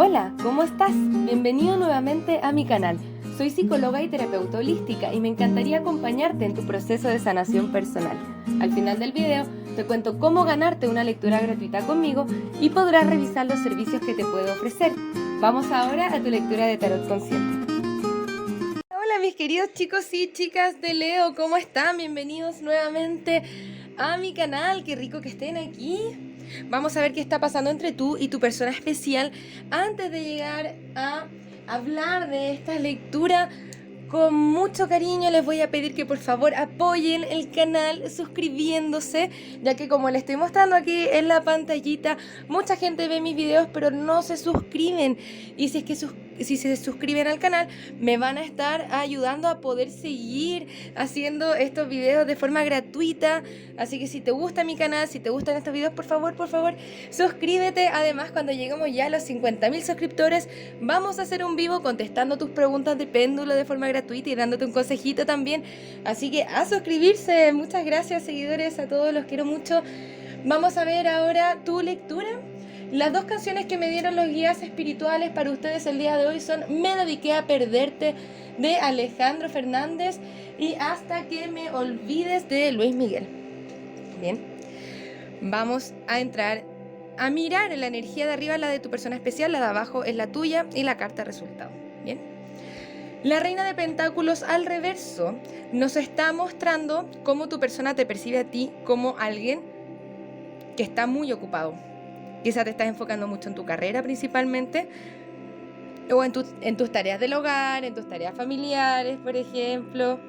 Hola, ¿cómo estás? Bienvenido nuevamente a mi canal. Soy psicóloga y terapeuta holística y me encantaría acompañarte en tu proceso de sanación personal. Al final del video te cuento cómo ganarte una lectura gratuita conmigo y podrás revisar los servicios que te puedo ofrecer. Vamos ahora a tu lectura de tarot consciente. Hola mis queridos chicos y chicas de Leo, ¿cómo están? Bienvenidos nuevamente a mi canal, qué rico que estén aquí. Vamos a ver qué está pasando entre tú y tu persona especial antes de llegar a hablar de esta lectura. Con mucho cariño les voy a pedir que por favor apoyen el canal suscribiéndose, ya que como les estoy mostrando aquí en la pantallita, mucha gente ve mis videos pero no se suscriben, y si es que si se suscriben al canal me van a estar ayudando a poder seguir haciendo estos videos de forma gratuita. Así que si te gusta mi canal, si te gustan estos videos, por favor suscríbete. Además, cuando lleguemos ya a los 50.000 suscriptores, vamos a hacer un vivo contestando tus preguntas de péndulo de forma gratuita y dándote un consejito también. Así que a suscribirse. Muchas gracias, seguidores, a todos, los quiero mucho. Vamos a ver ahora tu lectura. Las dos canciones que me dieron los guías espirituales para ustedes el día de hoy son Me dediqué a perderte, de Alejandro Fernández, y Hasta que me olvides, de Luis Miguel. Bien, vamos a entrar a mirar en la energía de arriba, la de tu persona especial, la de abajo es la tuya y la carta resultado. Bien, la reina de pentáculos al reverso nos está mostrando cómo tu persona te percibe a ti como alguien que está muy ocupado. Quizás te estás enfocando mucho en tu carrera principalmente, o en tus tareas del hogar, en tus tareas familiares, por ejemplo.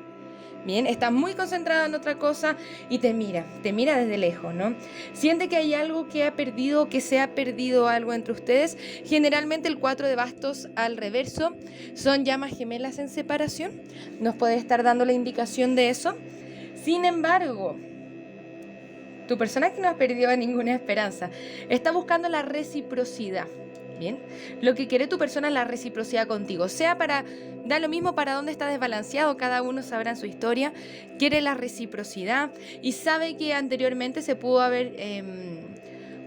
Bien, estás muy concentrada en otra cosa y te mira desde lejos, ¿no? Siente que hay algo que ha perdido, que se ha perdido algo entre ustedes. Generalmente el 4 de bastos al reverso son llamas gemelas en separación. Nos puede estar dando la indicación de eso. Sin embargo, tu persona que no ha perdido ninguna esperanza está buscando la reciprocidad. Bien, lo que quiere tu persona es la reciprocidad contigo, da lo mismo para dónde está desbalanceado, cada uno sabrá en su historia. Quiere la reciprocidad y sabe que anteriormente se pudo haber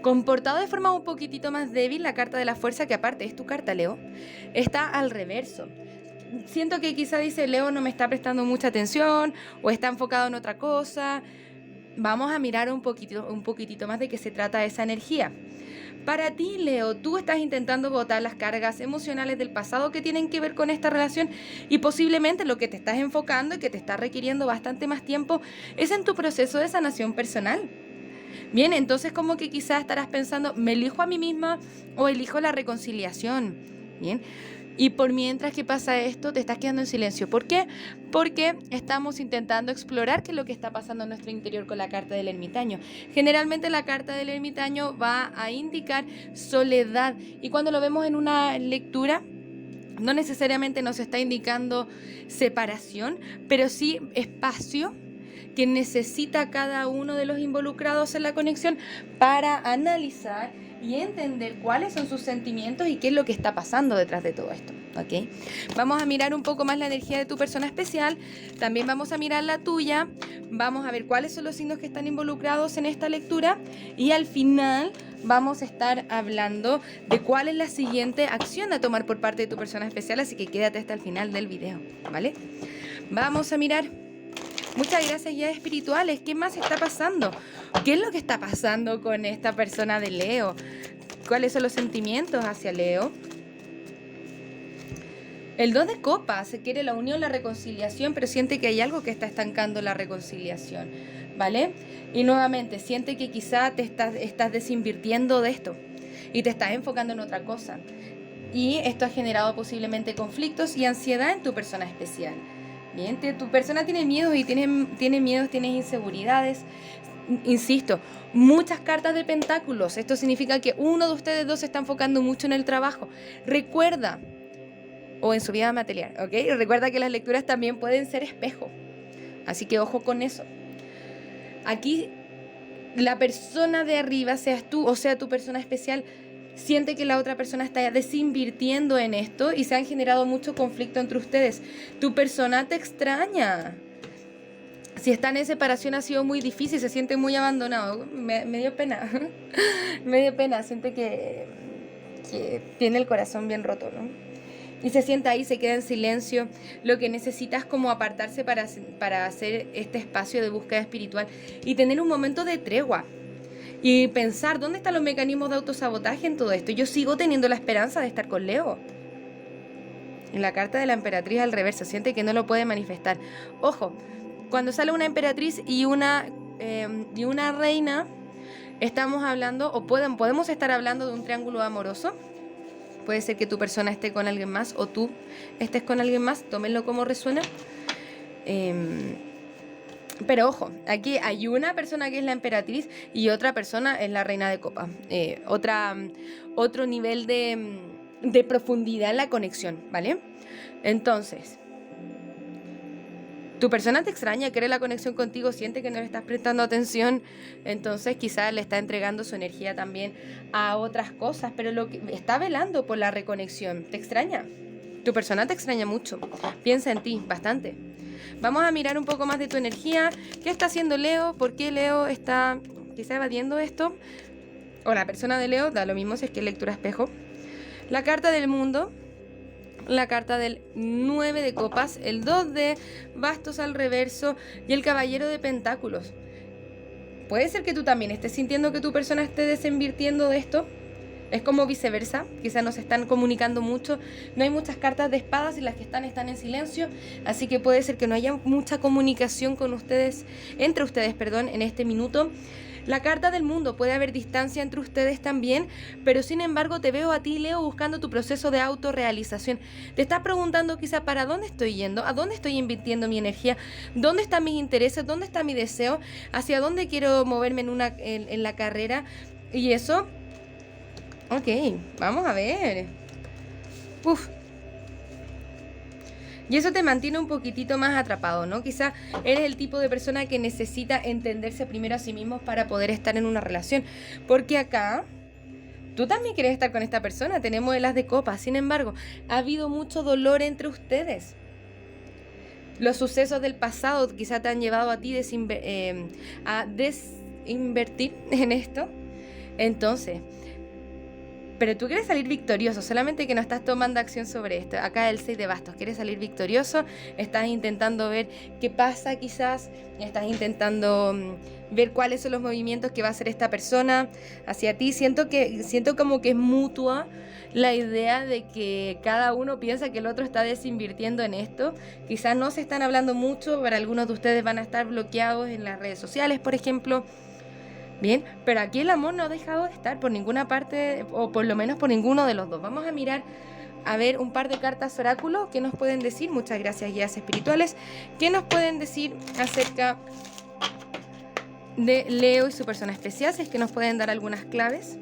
comportado de forma un poquitito más débil. La carta de la fuerza, que aparte es tu carta, Leo, está al reverso. Siento que quizá dice, Leo no me está prestando mucha atención o está enfocado en otra cosa. Vamos a mirar un poquitito más de qué se trata esa energía. Para ti, Leo, tú estás intentando botar las cargas emocionales del pasado que tienen que ver con esta relación, y posiblemente lo que te estás enfocando y que te está requiriendo bastante más tiempo es en tu proceso de sanación personal. Bien, entonces como que quizás estarás pensando, ¿me elijo a mí misma o elijo la reconciliación? Bien, y por mientras que pasa esto, te estás quedando en silencio. ¿Por qué? Porque estamos intentando explorar qué es lo que está pasando en nuestro interior con la carta del ermitaño. Generalmente la carta del ermitaño va a indicar soledad, y cuando lo vemos en una lectura, no necesariamente nos está indicando separación, pero sí espacio que necesita cada uno de los involucrados en la conexión para analizar y entender cuáles son sus sentimientos y qué es lo que está pasando detrás de todo esto, ¿ok? Vamos a mirar un poco más la energía de tu persona especial, también vamos a mirar la tuya, vamos a ver cuáles son los signos que están involucrados en esta lectura, y al final vamos a estar hablando de cuál es la siguiente acción a tomar por parte de tu persona especial, así que quédate hasta el final del video, ¿vale? Vamos a mirar. Muchas gracias, guías espirituales. ¿Qué más está pasando? ¿Qué es lo que está pasando con esta persona de Leo? ¿Cuáles son los sentimientos hacia Leo? El 2 de copas, se quiere la unión, la reconciliación, pero siente que hay algo que está estancando la reconciliación, ¿vale? Y nuevamente, siente que quizá te estás desinvirtiendo de esto y te estás enfocando en otra cosa. Y esto ha generado posiblemente conflictos y ansiedad en tu persona especial. Bien, tu persona tiene miedos y tiene miedos, tiene inseguridades. Insisto, muchas cartas de pentáculos. Esto significa que uno de ustedes dos se está enfocando mucho en el trabajo. Recuerda, o en su vida material, ¿ok? Recuerda que las lecturas también pueden ser espejo. Así que ojo con eso. Aquí, la persona de arriba, seas tú o sea tu persona especial, siente que la otra persona está desinvirtiendo en esto y se han generado mucho conflicto entre ustedes. Tu persona te extraña. Si están en separación ha sido muy difícil, se siente muy abandonado. Me dio pena. Me dio pena. Siente que que tiene el corazón bien roto, ¿no? Y se sienta ahí, se queda en silencio. Lo que necesita es como apartarse para hacer este espacio de búsqueda espiritual y tener un momento de tregua. Y pensar, ¿dónde están los mecanismos de autosabotaje en todo esto? Yo sigo teniendo la esperanza de estar con Leo. En la carta de la emperatriz al reverso, siente que no lo puede manifestar. Ojo, cuando sale una emperatriz y una reina, estamos hablando, o podemos estar hablando de un triángulo amoroso. Puede ser que tu persona esté con alguien más o tú estés con alguien más, tómenlo como resuena. Pero ojo, aquí hay una persona que es la emperatriz y otra persona es la reina de copas. Otro nivel de profundidad en la conexión, ¿vale? Entonces, tu persona te extraña, quiere la conexión contigo, siente que no le estás prestando atención, entonces quizás le está entregando su energía también a otras cosas, pero lo que está velando por la reconexión, ¿te extraña? Tu persona te extraña mucho, piensa en ti, bastante. Vamos a mirar un poco más de tu energía, ¿qué está haciendo Leo? ¿Por qué Leo está quizá evadiendo esto? O la persona de Leo, da lo mismo si es que es lectura espejo. La carta del mundo, la carta del 9 de copas, el 2 de bastos al reverso y el caballero de pentáculos. Puede ser que tú también estés sintiendo que tu persona esté desinvirtiendo de esto. Es como viceversa, quizás no se están comunicando mucho, no hay muchas cartas de espadas y las que están en silencio, así que puede ser que no haya mucha comunicación con ustedes, entre ustedes, en este minuto. La carta del mundo, puede haber distancia entre ustedes también, pero sin embargo te veo a ti, Leo, buscando tu proceso de autorrealización. Te estás preguntando quizá para dónde estoy yendo, a dónde estoy invirtiendo mi energía, dónde están mis intereses, dónde está mi deseo, hacia dónde quiero moverme en la carrera. Y eso, ok, vamos a ver. Y eso te mantiene un poquitito más atrapado, ¿no? Quizá eres el tipo de persona que necesita entenderse primero a sí mismo para poder estar en una relación. Porque acá, tú también quieres estar con esta persona, tenemos el as de copas. Sin embargo, ha habido mucho dolor entre ustedes. Los sucesos del pasado quizá te han llevado a ti a desinvertir en esto. Entonces, pero tú quieres salir victorioso, solamente que no estás tomando acción sobre esto. Acá el 6 de bastos, quieres salir victorioso, estás intentando ver qué pasa quizás, estás intentando ver cuáles son los movimientos que va a hacer esta persona hacia ti. Siento como que es mutua la idea de que cada uno piensa que el otro está desinvirtiendo en esto. Quizás no se están hablando mucho, para algunos de ustedes van a estar bloqueados en las redes sociales, por ejemplo. Bien, pero aquí el amor no ha dejado de estar por ninguna parte, o por lo menos por ninguno de los dos. Vamos a mirar, a ver un par de cartas oráculo. ¿Qué nos pueden decir? Muchas gracias, guías espirituales. ¿Qué nos pueden decir acerca de Leo y su persona especial? Si es que nos pueden dar algunas claves.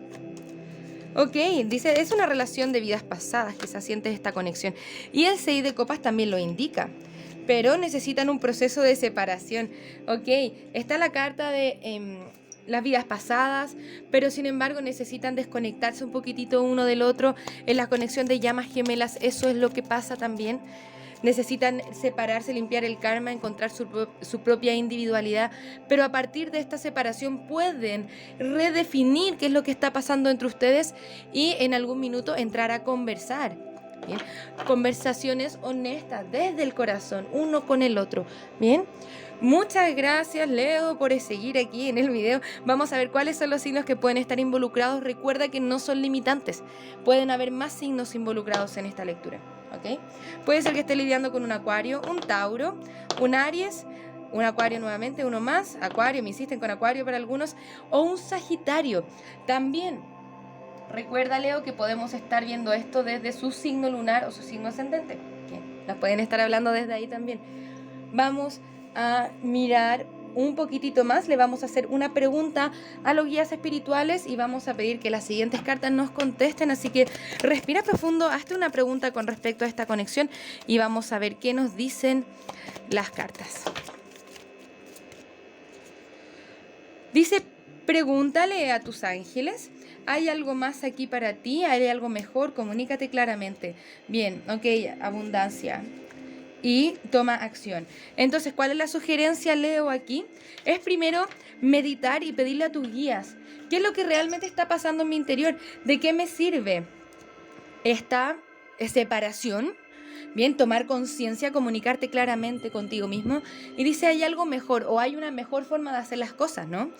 Ok, dice, es una relación de vidas pasadas, quizás sientes esta conexión. Y el 6 de copas también lo indica. Pero necesitan un proceso de separación. Ok, está la carta de las vidas pasadas, pero sin embargo necesitan desconectarse un poquitito uno del otro. En la conexión de llamas gemelas eso es lo que pasa también. Necesitan separarse, limpiar el karma, encontrar su propia individualidad, pero a partir de esta separación pueden redefinir qué es lo que está pasando entre ustedes y en algún minuto entrar a conversar. Bien, conversaciones honestas desde el corazón, uno con el otro. Bien, muchas gracias, Leo, por seguir aquí en el video. Vamos a ver cuáles son los signos que pueden estar involucrados. Recuerda que no son limitantes, pueden haber más signos involucrados en esta lectura, ¿ok? Puede ser que esté lidiando con un Acuario, un Tauro, un Aries, un Acuario nuevamente, uno más, Acuario, me insisten con Acuario para algunos, o un Sagitario. También recuerda, Leo, que podemos estar viendo esto desde su signo lunar o su signo ascendente. Bien, nos pueden estar hablando desde ahí también. Vamos a mirar un poquitito más, le vamos a hacer una pregunta a los guías espirituales y vamos a pedir que las siguientes cartas nos contesten, así que respira profundo, hazte una pregunta con respecto a esta conexión y vamos a ver qué nos dicen las cartas. Dice, pregúntale a tus ángeles, ¿hay algo más aquí para ti? ¿Hay algo mejor? Comunícate claramente. Bien, ok, abundancia. Y toma acción. Entonces, ¿cuál es la sugerencia, Leo, aquí? Es primero meditar y pedirle a tus guías, ¿qué es lo que realmente está pasando en mi interior? ¿De qué me sirve esta separación, bien, tomar conciencia, comunicarte claramente contigo mismo, y dice hay algo mejor o hay una mejor forma de hacer las cosas, ¿no?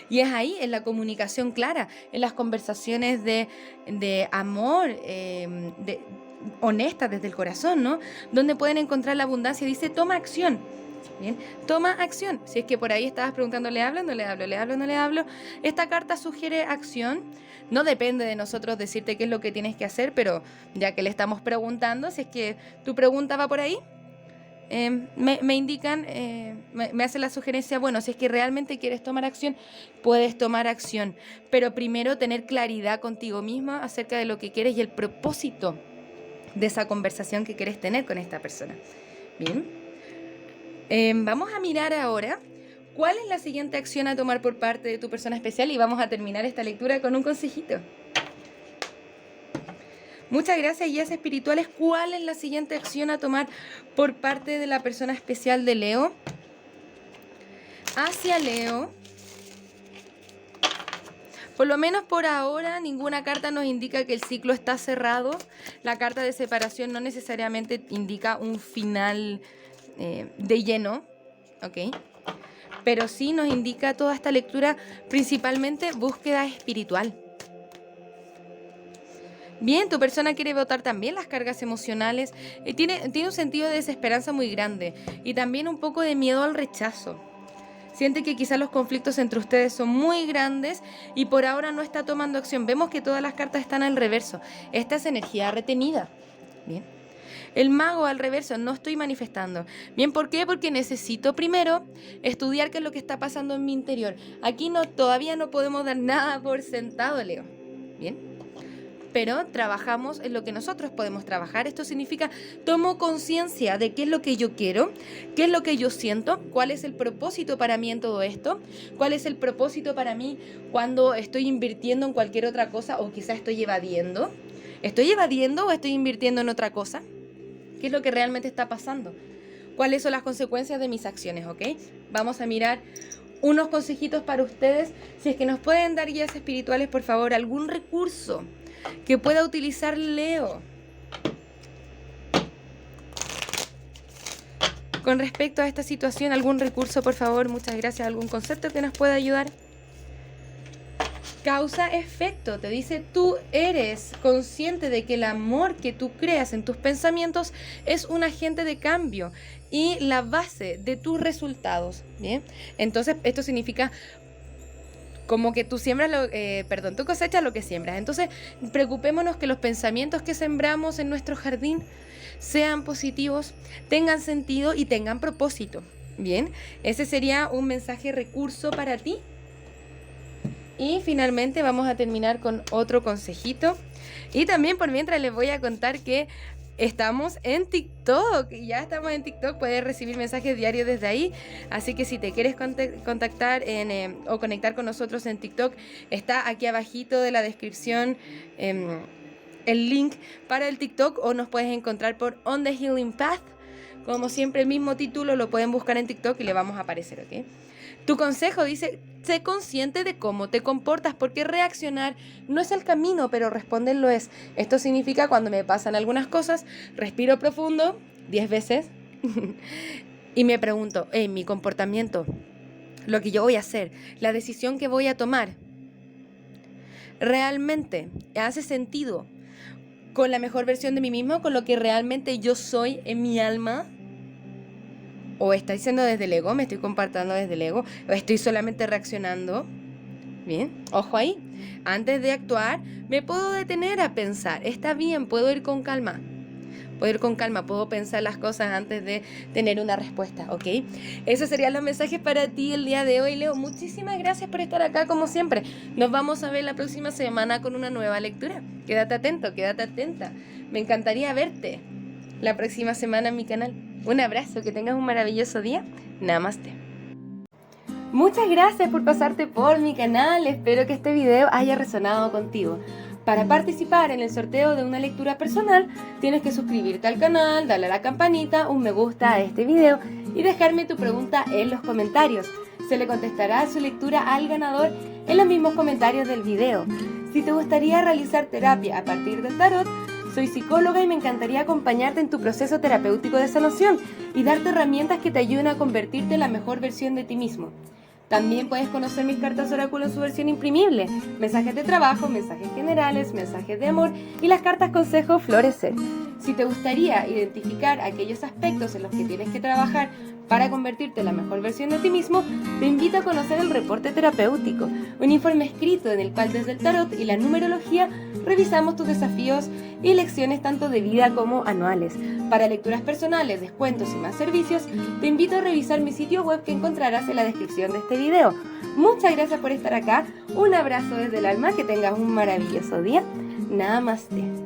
Y es ahí, en la comunicación clara, en las conversaciones de amor, honestas desde el corazón, ¿no? Donde pueden encontrar la abundancia. Dice toma acción. Bien, toma acción. Si es que por ahí estabas preguntando, ¿le hablo? ¿No le hablo? ¿Le hablo? ¿No le hablo? Esta carta sugiere acción. No depende de nosotros decirte qué es lo que tienes que hacer, pero ya que le estamos preguntando, si es que tu pregunta va por ahí, me indican, me hacen la sugerencia, bueno, si es que realmente quieres tomar acción, puedes tomar acción, pero primero tener claridad contigo misma acerca de lo que quieres y el propósito de esa conversación que quieres tener con esta persona. Bien. Vamos a mirar ahora cuál es la siguiente acción a tomar por parte de tu persona especial y vamos a terminar esta lectura con un consejito. Muchas gracias, guías espirituales. ¿Cuál es la siguiente acción a tomar por parte de la persona especial de Leo? Hacia Leo. Por lo menos por ahora, ninguna carta nos indica que el ciclo está cerrado. La carta de separación no necesariamente indica un final de lleno, ¿ok? Pero sí nos indica toda esta lectura principalmente búsqueda espiritual. Bien, tu persona quiere botar también las cargas emocionales, tiene un sentido de desesperanza muy grande y también un poco de miedo al rechazo. Siente que quizás los conflictos entre ustedes son muy grandes y por ahora no está tomando acción. Vemos que todas las cartas están al reverso. Esta es energía retenida. Bien. El mago al reverso, no estoy manifestando. Bien, ¿por qué? Porque necesito primero estudiar qué es lo que está pasando en mi interior. Aquí todavía no podemos dar nada por sentado, Leo. Bien. Pero trabajamos en lo que nosotros podemos trabajar. Esto significa, tomo conciencia de qué es lo que yo quiero, qué es lo que yo siento, cuál es el propósito para mí en todo esto, cuál es el propósito para mí cuando estoy invirtiendo en cualquier otra cosa o quizás estoy evadiendo. ¿Estoy evadiendo o estoy invirtiendo en otra cosa? ¿Qué es lo que realmente está pasando? ¿Cuáles son las consecuencias de mis acciones? ¿Ok? Vamos a mirar unos consejitos para ustedes. Si es que nos pueden dar guías espirituales, por favor, algún recurso que pueda utilizar Leo con respecto a esta situación. Algún recurso, por favor, muchas gracias. Algún concepto que nos pueda ayudar. Causa-efecto, te dice, tú eres consciente de que el amor que tú creas en tus pensamientos es un agente de cambio y la base de tus resultados. Bien, entonces esto significa como que tú siembras tú cosechas lo que siembras. Entonces, preocupémonos que los pensamientos que sembramos en nuestro jardín sean positivos, tengan sentido y tengan propósito. Bien, ese sería un mensaje recurso para ti. Y finalmente vamos a terminar con otro consejito. Y también por mientras les voy a contar que estamos en TikTok, ya estamos en TikTok, puedes recibir mensajes diarios desde ahí, así que si te quieres contactar o conectar con nosotros en TikTok, está aquí abajito de la descripción el link para el TikTok, o nos puedes encontrar por On the Healing Path, como siempre el mismo título, lo pueden buscar en TikTok y le vamos a aparecer, ¿ok? Tu consejo dice, sé consciente de cómo te comportas, porque reaccionar no es el camino, pero responder lo es. Esto significa, cuando me pasan algunas cosas, respiro profundo 10 veces y me pregunto, mi comportamiento, lo que yo voy a hacer, la decisión que voy a tomar, ¿realmente hace sentido con la mejor versión de mí mismo, con lo que realmente yo soy en mi alma? ¿O estoy siendo desde el ego? ¿Me estoy comportando desde el ego? ¿O estoy solamente reaccionando? Bien, ojo ahí. Antes de actuar, me puedo detener a pensar. Está bien, puedo ir con calma. Puedo pensar las cosas antes de tener una respuesta, ¿ok? Esos serían los mensajes para ti el día de hoy, Leo. Muchísimas gracias por estar acá, como siempre. Nos vamos a ver la próxima semana con una nueva lectura. Quédate atento, quédate atenta. Me encantaría verte la próxima semana en mi canal. Un abrazo, que tengas un maravilloso día. Namaste. Muchas gracias por pasarte por mi canal. Espero que este video haya resonado contigo. Para participar en el sorteo de una lectura personal, tienes que suscribirte al canal, darle a la campanita, un me gusta a este video y dejarme tu pregunta en los comentarios. Se le contestará su lectura al ganador en los mismos comentarios del video. Si te gustaría realizar terapia a partir del tarot, Soy psicóloga y me encantaría acompañarte en tu proceso terapéutico de sanación y darte herramientas que te ayuden a convertirte en la mejor versión de ti mismo. También puedes conocer mis cartas oráculo en su versión imprimible, mensajes de trabajo, mensajes generales, mensajes de amor y las cartas consejo florecer. Si te gustaría identificar aquellos aspectos en los que tienes que trabajar para convertirte en la mejor versión de ti mismo, te invito a conocer el reporte terapéutico, un informe escrito en el cual desde el tarot y la numerología revisamos tus desafíos y lecciones tanto de vida como anuales. Para lecturas personales, descuentos y más servicios, te invito a revisar mi sitio web que encontrarás en la descripción de este video. Muchas gracias por estar acá, un abrazo desde el alma, que tengas un maravilloso día. Namaste.